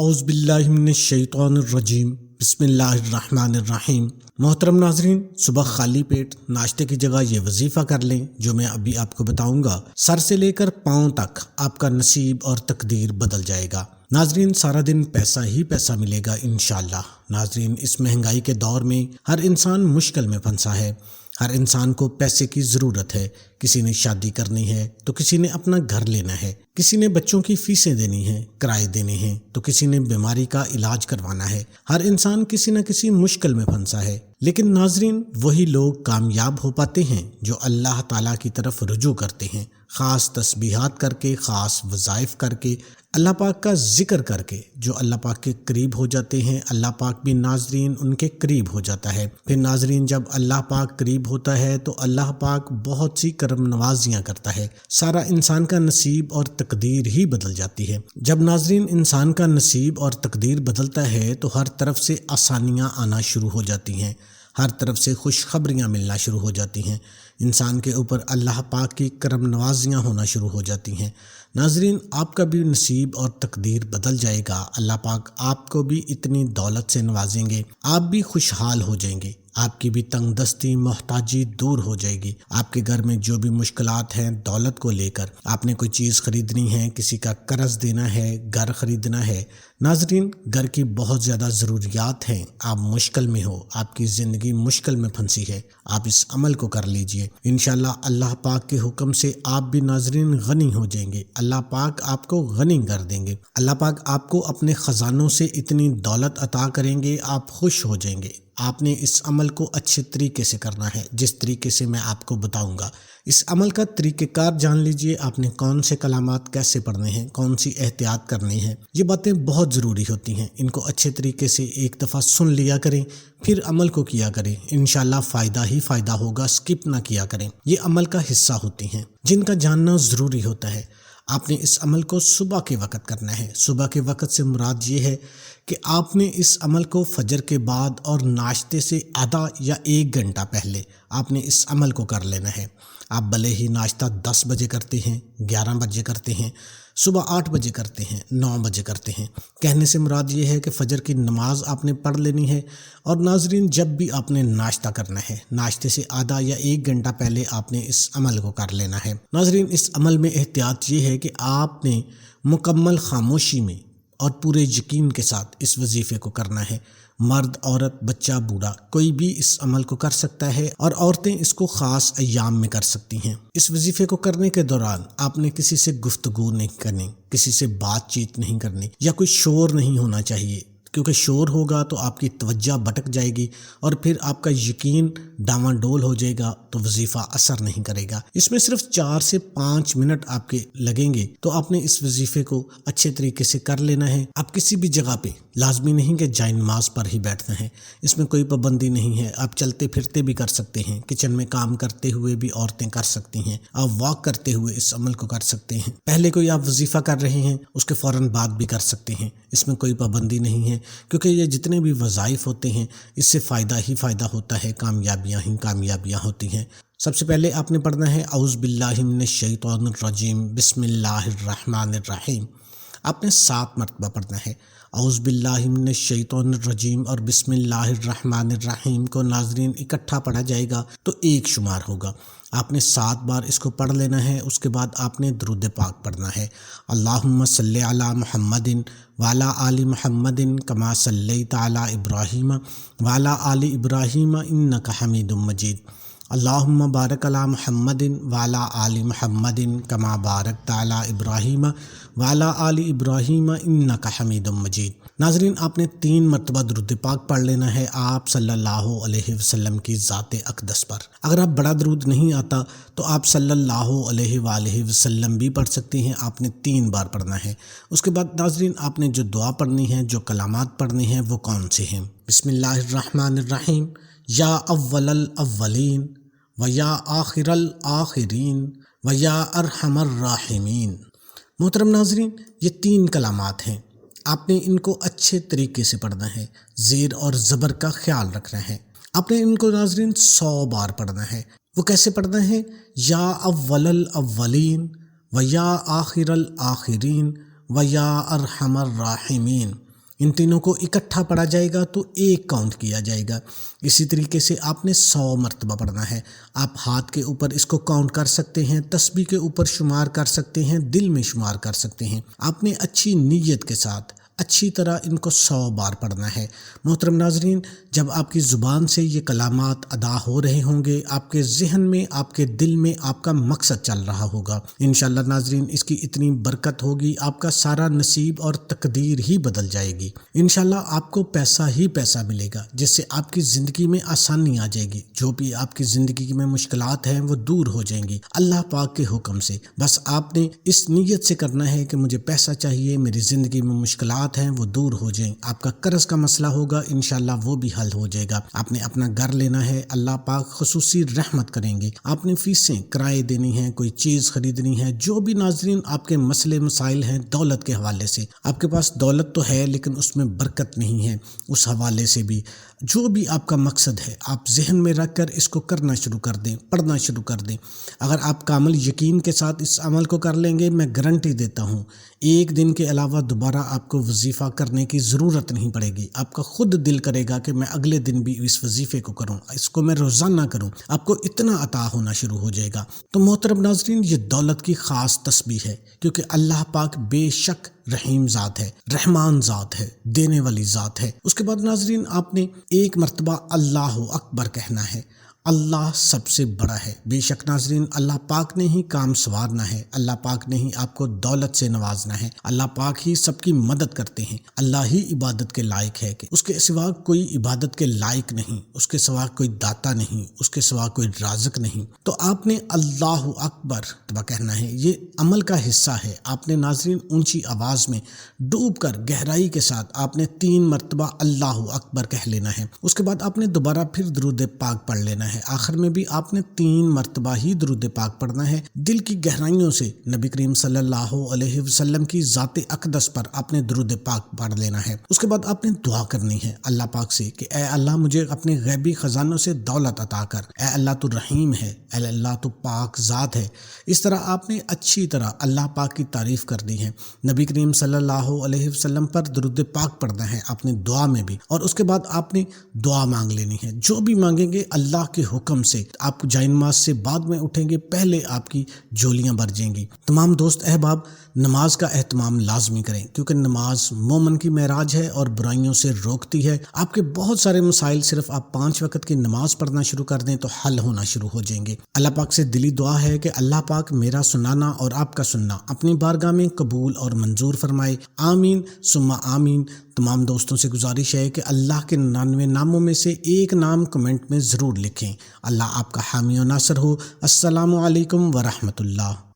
اعوذ باللہ من الشیطان الرجیم، بسم اللہ الرحمن الرحیم۔ محترم ناظرین، صبح خالی پیٹ ناشتے کی جگہ یہ وظیفہ کر لیں جو میں ابھی آپ کو بتاؤں گا۔ سر سے لے کر پاؤں تک آپ کا نصیب اور تقدیر بدل جائے گا۔ ناظرین، سارا دن پیسہ ہی پیسہ ملے گا انشاءاللہ۔ ناظرین، اس مہنگائی کے دور میں ہر انسان مشکل میں پھنسا ہے۔ ہر انسان کو پیسے کی ضرورت ہے۔ کسی نے شادی کرنی ہے تو کسی نے اپنا گھر لینا ہے، کسی نے بچوں کی فیسیں دینی ہیں، کرائے دینے ہیں، تو کسی نے بیماری کا علاج کروانا ہے۔ ہر انسان کسی نہ کسی مشکل میں پھنسا ہے، لیکن ناظرین، وہی لوگ کامیاب ہو پاتے ہیں جو اللہ تعالیٰ کی طرف رجوع کرتے ہیں، خاص تسبیحات کر کے، خاص وظائف کر کے، اللہ پاک کا ذکر کر کے۔ جو اللہ پاک کے قریب ہو جاتے ہیں، اللہ پاک بھی ناظرین ان کے قریب ہو جاتا ہے۔ پھر ناظرین، جب اللہ پاک قریب ہوتا ہے تو اللہ پاک بہت سی کرم نوازیاں کرتا ہے، سارا انسان کا نصیب اور تقدیر ہی بدل جاتی ہے۔ جب ناظرین انسان کا نصیب اور تقدیر بدلتا ہے تو ہر طرف سے آسانیاں آنا شروع ہو جاتی ہیں، ہر طرف سے خوشخبریاں ملنا شروع ہو جاتی ہیں، انسان کے اوپر اللہ پاک کی کرم نوازیاں ہونا شروع ہو جاتی ہیں۔ ناظرین، آپ کا بھی نصیب اور تقدیر بدل جائے گا۔ اللہ پاک آپ کو بھی اتنی دولت سے نوازیں گے، آپ بھی خوشحال ہو جائیں گے، آپ کی بھی تنگ دستی محتاجی دور ہو جائے گی۔ آپ کے گھر میں جو بھی مشکلات ہیں دولت کو لے کر، آپ نے کوئی چیز خریدنی ہے، کسی کا قرض دینا ہے، گھر خریدنا ہے، ناظرین گھر کی بہت زیادہ ضروریات ہیں، آپ مشکل میں ہو، آپ کی زندگی مشکل میں پھنسی ہے، آپ اس عمل کو کر لیجئے، انشاءاللہ اللہ پاک کے حکم سے آپ بھی ناظرین غنی ہو جائیں گے۔ اللہ پاک آپ کو غنی کر دیں گے، اللہ پاک آپ کو اپنے خزانوں سے اتنی دولت عطا کریں گے، آپ خوش ہو جائیں گے۔ آپ نے اس عمل کو اچھے طریقے سے کرنا ہے، جس طریقے سے میں آپ کو بتاؤں گا۔ اس عمل کا طریقہ کار جان لیجئے، آپ نے کون سے کلمات کیسے پڑھنے ہیں، کون سی احتیاط کرنی ہے۔ یہ باتیں بہت ضروری ہوتی ہیں، ان کو اچھے طریقے سے ایک دفعہ سن لیا کریں، پھر عمل کو کیا کریں، انشاءاللہ فائدہ ہی فائدہ ہوگا، سکپ نہ کیا کریں۔ یہ عمل کا حصہ ہوتی ہیں جن کا جاننا ضروری ہوتا ہے۔ آپ نے اس عمل کو صبح کے وقت کرنا ہے۔ صبح کے وقت سے مراد یہ ہے کہ آپ نے اس عمل کو فجر کے بعد اور ناشتے سے آدھا یا 1 گھنٹہ پہلے آپ نے اس عمل کو کر لینا ہے۔ آپ بھلے ہی ناشتہ 10 بجے کرتے ہیں، 11 بجے کرتے ہیں، صبح 8 بجے کرتے ہیں، 9 بجے کرتے ہیں، کہنے سے مراد یہ ہے کہ فجر کی نماز آپ نے پڑھ لینی ہے۔ اور ناظرین، جب بھی آپ نے ناشتہ کرنا ہے، ناشتے سے آدھا یا 1 گھنٹہ پہلے آپ نے اس عمل کو کر لینا ہے۔ ناظرین، اس عمل میں احتیاط یہ ہے کہ آپ نے مکمل خاموشی میں اور پورے یقین کے ساتھ اس وظیفے کو کرنا ہے۔ مرد، عورت، بچہ، بوڑھا، کوئی بھی اس عمل کو کر سکتا ہے، اور عورتیں اس کو خاص ایام میں کر سکتی ہیں۔ اس وظیفے کو کرنے کے دوران آپ نے کسی سے گفتگو نہیں کرنی، کسی سے بات چیت نہیں کرنی، یا کوئی شور نہیں ہونا چاہیے، کیونکہ شور ہوگا تو آپ کی توجہ بھٹک جائے گی اور پھر آپ کا یقین ڈاواں ڈول ہو جائے گا، تو وظیفہ اثر نہیں کرے گا۔ اس میں صرف 4 سے 5 منٹ آپ کے لگیں گے، تو آپ نے اس وظیفے کو اچھے طریقے سے کر لینا ہے۔ آپ کسی بھی جگہ پہ لازمی نہیں کہ جائے نماز پر ہی بیٹھنا ہے، اس میں کوئی پابندی نہیں ہے۔ آپ چلتے پھرتے بھی کر سکتے ہیں، کچن میں کام کرتے ہوئے بھی عورتیں کر سکتی ہیں، آپ واک کرتے ہوئے اس عمل کو کر سکتے ہیں، پہلے کوئی آپ وظیفہ کر رہے ہیں اس کے فوراً بعد بھی کر سکتے ہیں، اس میں کوئی پابندی نہیں ہے، کیونکہ یہ جتنے بھی وظائف ہوتے ہیں اس سے فائدہ ہی فائدہ ہوتا ہے، کامیابیاں ہی کامیابیاں ہوتی ہیں۔ سب سے پہلے آپ نے پڑھنا ہے اعوذ باللہ من الشیطان الرجیم، بسم اللہ الرحمن الرحیم۔ آپ نے 7 مرتبہ پڑھنا ہے اعوذ باللہ من الشیطان الرجیم اور بسم اللہ الرحمن الرحیم کو۔ ناظرین، اکٹھا پڑھا جائے گا تو 1 شمار ہوگا۔ آپ نے 7 بار اس کو پڑھ لینا ہے۔ اس کے بعد آپ نے درود پاک پڑھنا ہے، اللہم صلی علی محمد وعلی آل محمد کما صلیت علی ابراہیم وعلی آل ابراہیم انک حمید مجید، اللہم بارک علی محمد وعلی آل محمد کما بارکت علی ابراہیم وعلی آل ابراہیم انک حمید مجید۔ ناظرین، آپ نے 3 مرتبہ درود پاک پڑھ لینا ہے آپ صلی اللہ علیہ وسلم کی ذات اقدس پر۔ اگر آپ بڑا درود نہیں آتا تو آپ صلی اللہ علیہ وآلہ وسلم بھی پڑھ سکتے ہیں، آپ نے 3 بار پڑھنا ہے۔ اس کے بعد ناظرین، آپ نے جو دعا پڑھنی ہے، جو کلمات پڑھنے ہیں، وہ کون سے ہیں؟ بسم اللہ الرحمن الرحیم، یا اول الاولین و یا آخر الآخرین و یا ارحم الراحمین۔ محترم ناظرین، یہ 3 کلمات ہیں، آپ نے ان کو اچھے طریقے سے پڑھنا ہے، زیر اور زبر کا خیال رکھنا ہے۔ آپ نے ان کو ناظرین 100 بار پڑھنا ہے۔ وہ کیسے پڑھنا ہے؟ یا اول الاولین و یا آخر الآخرین و یا ارحم الراحمین۔ ان تینوں کو اکٹھا پڑھا جائے گا تو 1 کاؤنٹ کیا جائے گا۔ اسی طریقے سے آپ نے 100 مرتبہ پڑھنا ہے۔ آپ ہاتھ کے اوپر اس کو کاؤنٹ کر سکتے ہیں، تسبیح کے اوپر شمار کر سکتے ہیں، دل میں شمار کر سکتے ہیں۔ آپ نے اچھی نیت کے ساتھ اچھی طرح ان کو 100 بار پڑھنا ہے۔ محترم ناظرین، جب آپ کی زبان سے یہ کلمات ادا ہو رہے ہوں گے، آپ کے ذہن میں، آپ کے دل میں آپ کا مقصد چل رہا ہوگا۔ انشاءاللہ ناظرین، اس کی اتنی برکت ہوگی، آپ کا سارا نصیب اور تقدیر ہی بدل جائے گی۔ انشاءاللہ آپ کو پیسہ ہی پیسہ ملے گا، جس سے آپ کی زندگی میں آسانی آ جائے گی۔ جو بھی آپ کی زندگی میں مشکلات ہیں وہ دور ہو جائیں گی اللہ پاک کے حکم سے۔ بس آپ نے اس نیت سے کرنا ہے کہ مجھے پیسہ چاہیے، میری زندگی میں مشکلات ہیں وہ دور ہو جائیں۔ آپ کا قرض کا مسئلہ ہوگا، انشاءاللہ وہ بھی حل ہو جائے گا۔ آپ نے اپنا گھر لینا ہے، اللہ پاک خصوصی رحمت کریں گے۔ آپ نے فیسیں کرائے دینی ہیں، کوئی چیز خریدنی ہے، جو بھی ناظرین آپ کے مسئلے مسائل ہیں دولت کے حوالے سے، آپ کے پاس دولت تو ہے لیکن اس میں برکت نہیں ہے، اس حوالے سے بھی جو بھی آپ کا مقصد ہے آپ ذہن میں رکھ کر اس کو کرنا شروع کر دیں، پڑھنا شروع کر دیں۔ اگر آپ کامل یقین کے ساتھ اس عمل کو کر لیں گے، میں گارنٹی دیتا ہوں 1 دن کے علاوہ دوبارہ آپ کو وظیفہ کرنے کی ضرورت نہیں پڑے گی۔ آپ کا خود دل کرے گا کہ میں اگلے دن بھی اس وظیفے کو کروں، اس کو میں روزانہ کروں۔ آپ کو اتنا عطا ہونا شروع ہو جائے گا۔ تو محترم ناظرین، یہ دولت کی خاص تسبیح ہے، کیونکہ اللہ پاک بے شک رحیم ذات ہے، رحمان ذات ہے، دینے والی ذات ہے۔ اس کے بعد ناظرین، آپ نے 1 مرتبہ اللہ اکبر کہنا ہے۔ اللہ سب سے بڑا ہے۔ بے شک ناظرین، اللہ پاک نے ہی کام سنوارنا ہے، اللہ پاک نے ہی آپ کو دولت سے نوازنا ہے، اللہ پاک ہی سب کی مدد کرتے ہیں۔ اللہ ہی عبادت کے لائق ہے، کہ اس کے سوا کوئی عبادت کے لائق نہیں، اس کے سوا کوئی داتا نہیں، اس کے سوا کوئی رازق نہیں۔ تو آپ نے اللہ اکبر کہنا ہے، یہ عمل کا حصہ ہے۔ آپ نے ناظرین اونچی آواز میں ڈوب کر گہرائی کے ساتھ آپ نے 3 مرتبہ اللہ اکبر کہہ لینا ہے۔ اس کے بعد آپ نے دوبارہ پھر درود پاک پڑھ لینا ہے۔ آخر میں بھی آپ نے 3 مرتبہ ہی درود پاک پڑھنا ہے۔ دل کی گہرائیوں سے نبی کریم صلی اللہ علیہ وسلم کی ذات اقدس پر آپ نے درود پاک پڑھ لینا ہے۔ اس کے بعد آپ نے دعا کرنی ہے اللہ پاک سے کہ اے اللہ مجھے اپنے غیبی خزانوں سے دولت عطا کر، اے اللہ تو رحیم ہے، اے اللہ تو پاک ذات ہے۔ اس طرح آپ نے اچھی طرح اللہ پاک کی تعریف کرنی ہے، نبی کریم صلی اللہ علیہ وسلم پر درود پاک پڑھنا ہے اپنے دعا میں بھی، اور اس کے بعد آپ نے دعا مانگ لینی ہے۔ جو بھی مانگیں گے اللہ کے حکم سے، آپ جائے نماز سے بعد میں اٹھیں گے، پہلے آپ کی جھولیاں بھر جائیں گی۔ تمام دوست احباب، نماز کا اہتمام لازمی کریں، کیونکہ نماز مومن کی معراج ہے اور برائیوں سے روکتی ہے۔ آپ کے بہت سارے مسائل صرف آپ 5 وقت کی نماز پڑھنا شروع کر دیں تو حل ہونا شروع ہو جائیں گے۔ اللہ پاک سے دلی دعا ہے کہ اللہ پاک میرا سنانا اور آپ کا سننا اپنی بارگاہ میں قبول اور منظور فرمائے، آمین ثم آمین۔ تمام دوستوں سے گزارش ہے کہ اللہ کے 99 ناموں میں سے ایک نام کمنٹ میں ضرور لکھیں۔ اللہ آپ کا حامی و ناصر ہو۔ السلام علیکم ورحمۃ اللہ۔